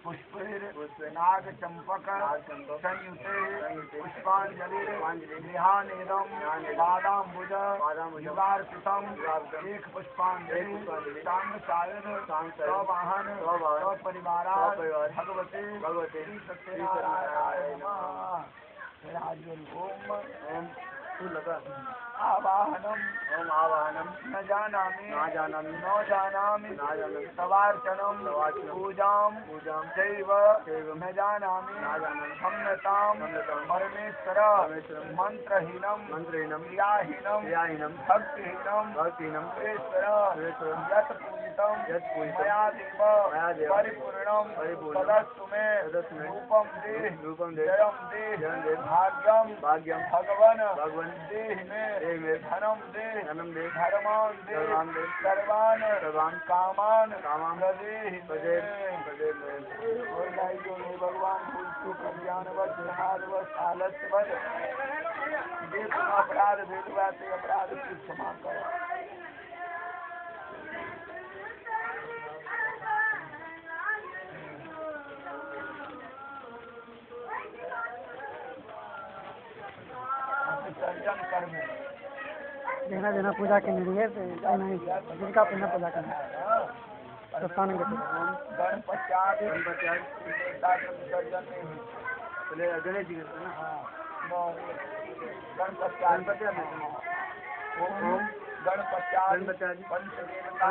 पुष्पैर नाग चंपक संयुते पुष्पांजलि गृहानेदम पादाम्बुज युगार्पितम एक पुष्पांजलि ताम्रसायन सवाहन सपरिवारा भगवते श्री सत्यनारायणाय नमः। ओम आवाहनम न जानामि तवार्चनम पूजाम चैव न जानामि सम्यताम परमेश्वर मंत्रहीनम क्रियाहीनम भक्तिहीनम ईश्वर यत् पूजितम मया देव परिपूर्णम तदस्तु मे रूपम दे जयम दे भाग्यम भगवन देहि मे धनम दे धर्मान दे सर्वान कामान प्रदेहि मे। भगवान भूल कल्याणवत हारवत आलस्यवत देखो अपराध भेदवाते अपराध की क्षमा करो। देना देना पूजा के लिए जिनका पुनः पूजा करना तो स्थान गणेश जी का ना गणपत्यादि पंचदेवता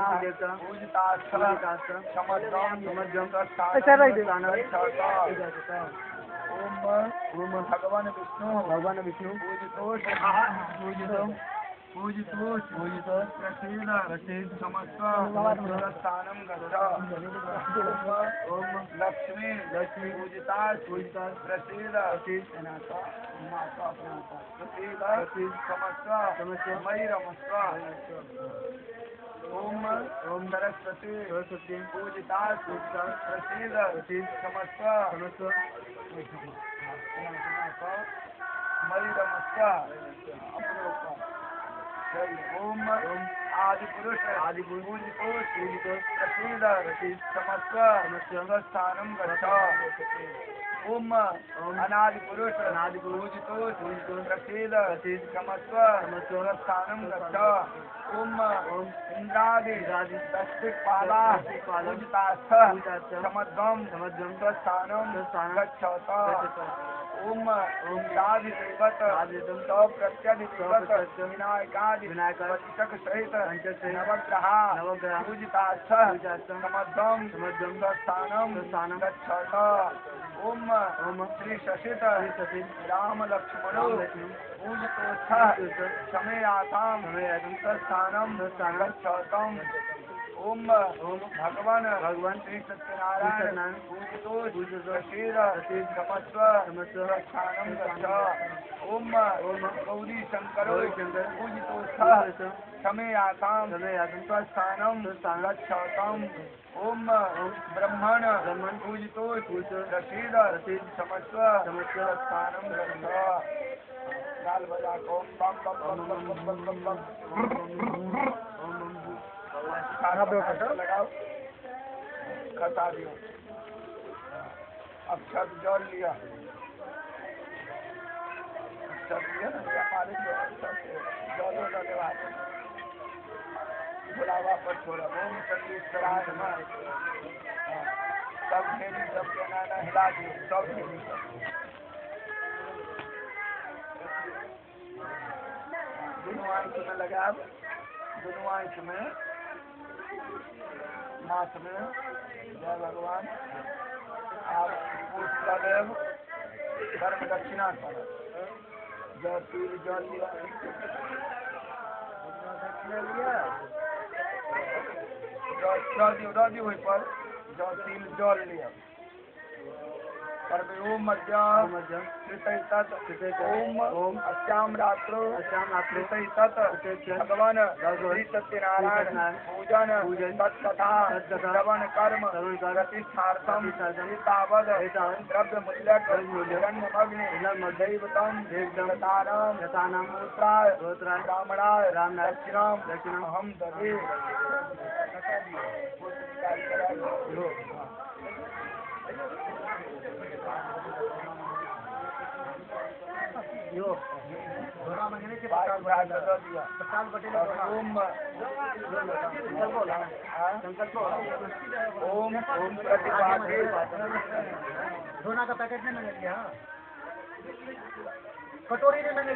ओम भगवान विष्णु पूजितो प्रसीद समस्त स्थानम गच्छ। ओम लक्ष्मी पूजिता प्रसीद प्रसीद समस्त मयि रमस्व। ओम सरस्वती पूजिता प्रसीद समस्त मयि रमस्व। ओम आदि पुरुष पूजितो प्रसीद समस्त स्थानम गच्छ। ओम अनादि पुरुष पूजितो प्रसीद समस्त स्थानम गच्छ। ओम इंद्रादि दशदिक्पाला पूजितास्थ समद्वम स्थानम गच्छत। ओम साधिदेवत सप्रत्यधिदेवत विनायकादि पंचक सहित नवग्रहा पूजितास्थ समद्वम स्थानम गच्छत। ओम श्री शशित राम लक्ष्मणो पूजितोत्थ शमेयाताम स्थानम गच्छतम्। ओम भगवान श्री सत्यनारायण पूजितो प्रसीद समस्त स्थानम गच्छ। ओम गौरी शंकरो पूजितोत्थ शमेयाताम स्थानम गच्छतम्। ओम ब्रह्मण पूजितो प्रसीद समस्त स्थानम गच्छ। गाल बजा को बम बम बम बम बम बम लगाओ खसा दियो। अक्षत जल लिया बुलावा पर छोड़ा। ओम सर्वेश्वराय नमः। सब खेली सब जनाना हिला दियो सब खेली दोनों आंख में लगा दोनों आंख में नाथ में। जय भगवान। आप पुष्पदेव धर्म दक्षिणा कर जय पीर जल लिया राजी हुई पर जल तिल जल लिया ओम मध्यम ओम अश्याम रात्रो भगवान श्री सत्यनारायण पूजन तत्कथा श्रवण कर्म प्रतिष्ठार्थम तावद द्रव्य मूल्यक दैवतम यथानाम गोत्राय ब्राह्मणाय दक्षिणाम अहम दधे। यो घोड़ा मंगने के भाई प्रसाद उठा के बटेला दो दिया प्रसाद बटेला और ओम संकल्प होला संकल्प होला ओम ओम प्रतिपादे धोना का पैकेट नहीं मंगा लिया कटोरी नहीं मंगा